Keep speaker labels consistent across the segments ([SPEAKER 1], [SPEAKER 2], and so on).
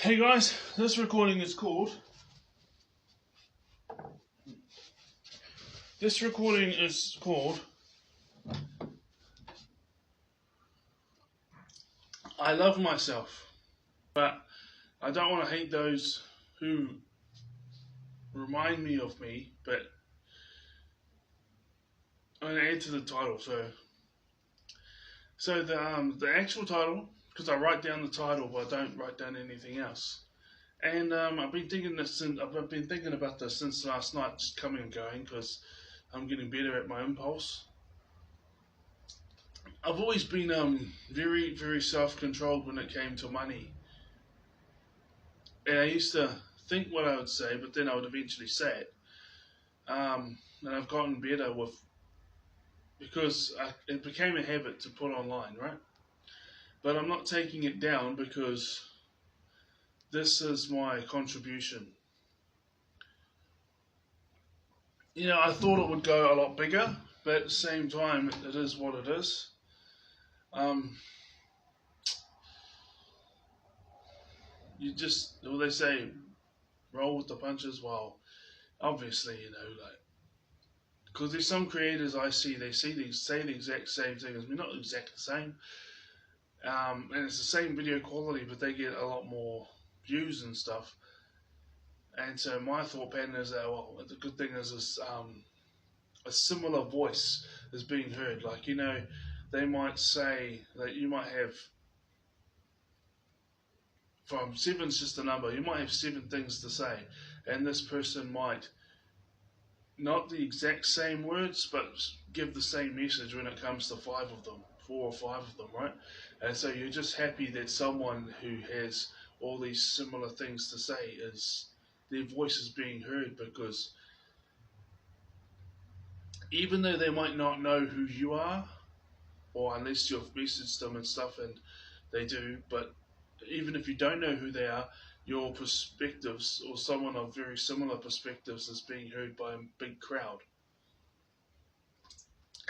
[SPEAKER 1] Hey guys, this recording is called I Love Myself, but I don't want to hate those who remind me of me, but I'm going to add to the title. So the actual title, because I write down the title but I don't write down anything else. And I've been thinking about this since last night, just coming and going, because I'm getting better at my impulse. I've always been very, very self-controlled when it came to money. And I used to think what I would say, but then I would eventually say it. And I've gotten better because it became a habit to put online, right? But I'm not taking it down because this is my contribution. I thought it would go a lot bigger, but at the same time, it is what it is. They say, roll with the punches. Well, obviously, because there's some creators I see, say the exact same thing as me, not exactly the same, and it's the same video quality, but they get a lot more views and stuff. And so my thought pattern is that, well, the good thing is a similar voice is being heard. Like, they might say that you might have, from seven's just a number, you might have 7 things to say, and this person might not the exact same words, but give the same message when it comes to 5 of them, 4 or 5 of them, right? And so you're just happy that someone who has all these similar things to say their voice is being heard, because even though they might not know who you are, or unless you've messaged them and stuff, and they do, but even if you don't know who they are, your perspectives, or someone of very similar perspectives, is being heard by a big crowd.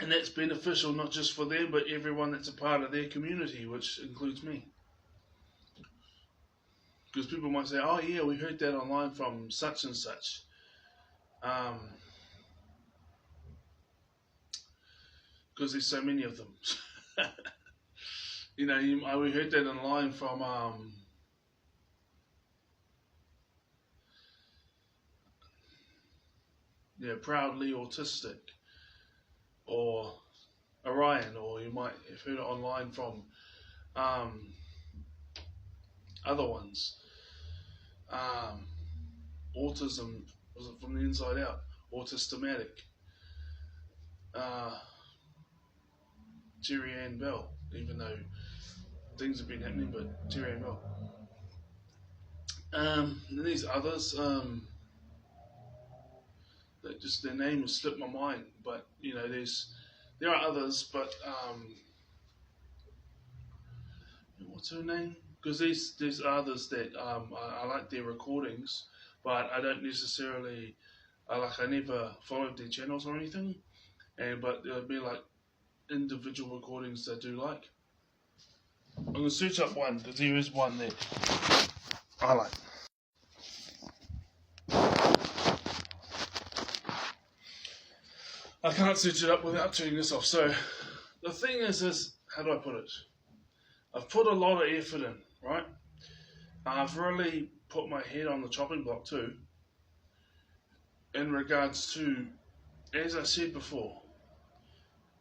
[SPEAKER 1] And that's beneficial not just for them, but everyone that's a part of their community, which includes me. Because people might say, oh yeah, we heard that online from such and such. Because there's so many of them. We heard that online from Proudly Autistic, or Orion, or you might have heard it online from other ones. Autism, was it From the Inside Out? Autismatic. Terry Ann Bell, even though things have been happening, but Terry Ann Bell. And these others, that just their name has slipped my mind, but there are others, but what's her name? Because there's others that I like their recordings, but I don't necessarily I never followed their channels or anything, but there'll be like individual recordings that I do like. I'm gonna search up one because there is one that I like. I can't search it up without turning this off. So the thing is how do I put it? I've put a lot of effort in, right? I've really put my head on the chopping block too, in regards to, as I said before,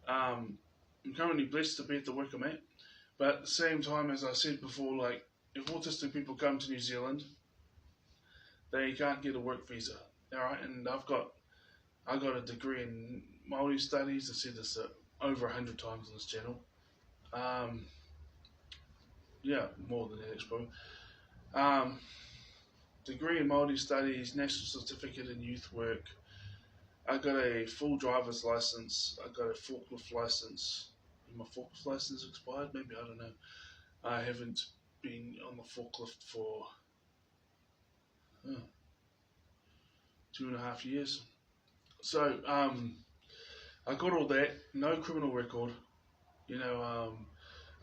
[SPEAKER 1] I'm currently blessed to be at the work I'm at, but at the same time, as I said before, like, if autistic people come to New Zealand, they can't get a work visa, alright? And I got a degree in Māori studies. I've said this over 100 times on this channel. Yeah, more than that actually. Degree in Māori studies, national certificate in youth work. I got a full driver's license. I got a forklift license. My forklift license expired? Maybe, I don't know. I haven't been on the forklift for 2.5 years. So I got all that. No criminal record.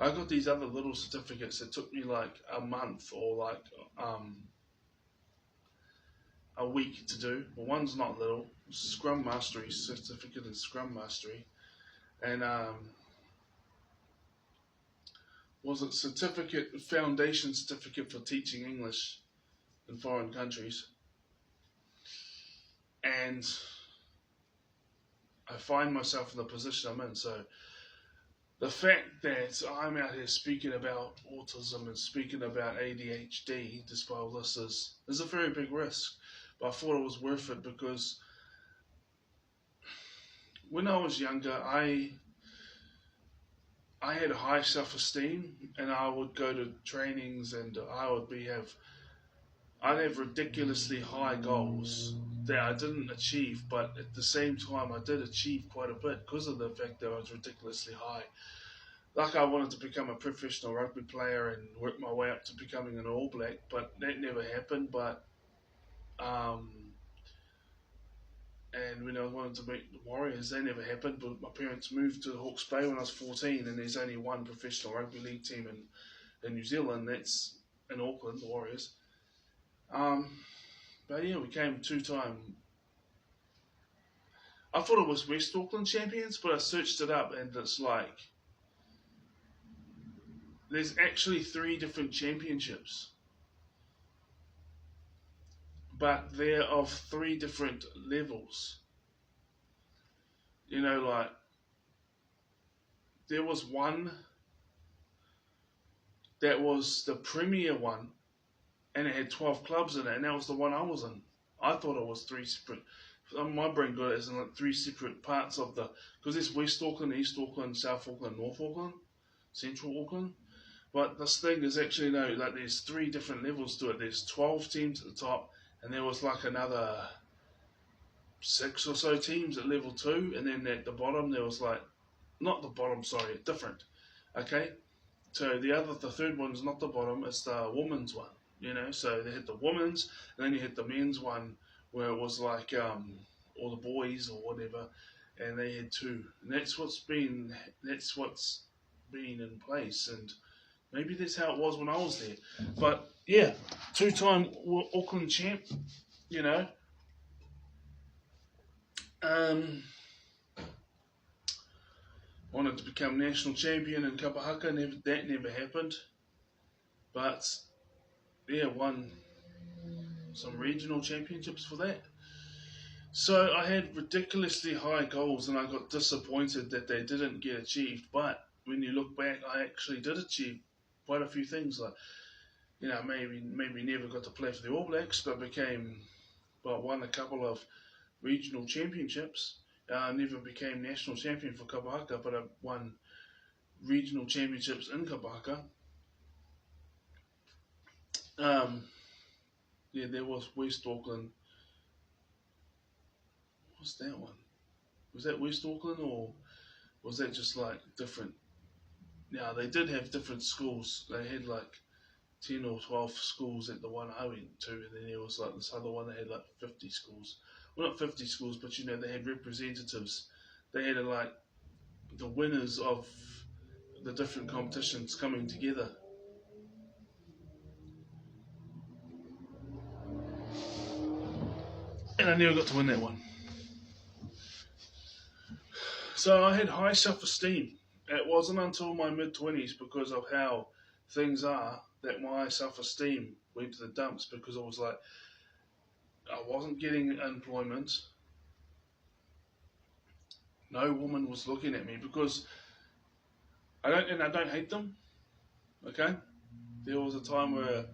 [SPEAKER 1] I got these other little certificates that took me like a month or like a week to do. Well, one's not little, Scrum Mastery certificate in Scrum Mastery, and was it certificate foundation certificate for teaching English in foreign countries, and I find myself in the position I'm in. So the fact that I'm out here speaking about autism and speaking about ADHD, despite all this, is a very big risk. But I thought it was worth it because when I was younger, I had high self-esteem, and I would go to trainings, and I'd have ridiculously high goals that I didn't achieve, but at the same time, I did achieve quite a bit because of the fact that I was ridiculously high. Like, I wanted to become a professional rugby player and work my way up to becoming an All Black, but that never happened. But and when I wanted to meet the Warriors, that never happened. But my parents moved to Hawke's Bay when I was 14, and there's only one professional rugby league team in New Zealand. That's in Auckland, the Warriors. But yeah, we came two-time. I thought it was West Auckland champions, but I searched it up, and it's like there's actually 3 different championships, but they're of 3 different levels. You know, like there was one that was the premier one, and it had 12 clubs in it, and that was the one I was in. I thought it was 3 separate. My brain got it as in like 3 separate parts of because there's West Auckland, East Auckland, South Auckland, North Auckland, Central Auckland. But this thing is actually, no, like there's 3 different levels to it. There's 12 teams at the top, and there was like another 6 or so teams at level 2, and then at the bottom there was like, not the bottom, sorry, different. Okay, so the third one's not the bottom, it's the women's one. You know, so they had the women's, and then you had the men's one where it was like all the boys or whatever, and they had 2, and that's what's been in place, and maybe that's how it was when I was there. But yeah, 2-time Auckland champ, you know. Wanted to become national champion in Kapahaka, that never happened. But yeah, won some regional championships for that. So I had ridiculously high goals, and I got disappointed that they didn't get achieved. But when you look back, I actually did achieve quite a few things. Like, you know, maybe never got to play for the All Blacks, but won a couple of regional championships. Never became national champion for Kapahaka, but I won regional championships in Kapahaka. Yeah, there was West Auckland. What's that one? Was that West Auckland, or was that just like different? Yeah, they did have different schools. They had like 10 or 12 schools at the one I went to, and then there was like this other one that had like 50 schools. Well, not 50 schools, but you know, they had representatives. They had like the winners of the different competitions coming together. And I never got to win that one. So I had high self-esteem. It wasn't until my mid-20s, because of how things are, that my self-esteem went to the dumps, because I was like, I wasn't getting employment. No woman was looking at me, because I don't hate them. Okay, there was a time where,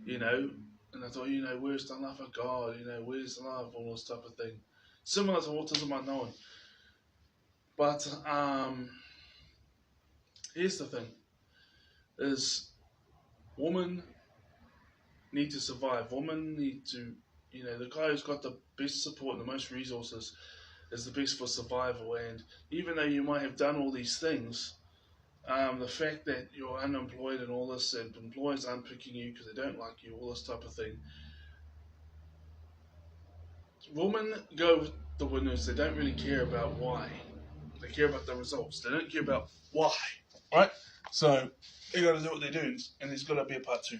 [SPEAKER 1] you know, and I thought, you know, where's the love of God? You know, where's the love? All this type of thing. Similar to autism unknown. But here's the thing: is women need to survive. Women need to, you know, the guy who's got the best support and the most resources is the best for survival. And even though you might have done all these things, the fact that you're unemployed and all this, and employers aren't picking you because they don't like you, all this type of thing. Women go with the winners. They don't really care about why. They care about the results. They don't care about why, right? So they got to do what they're doing, and there's got to be a part 2.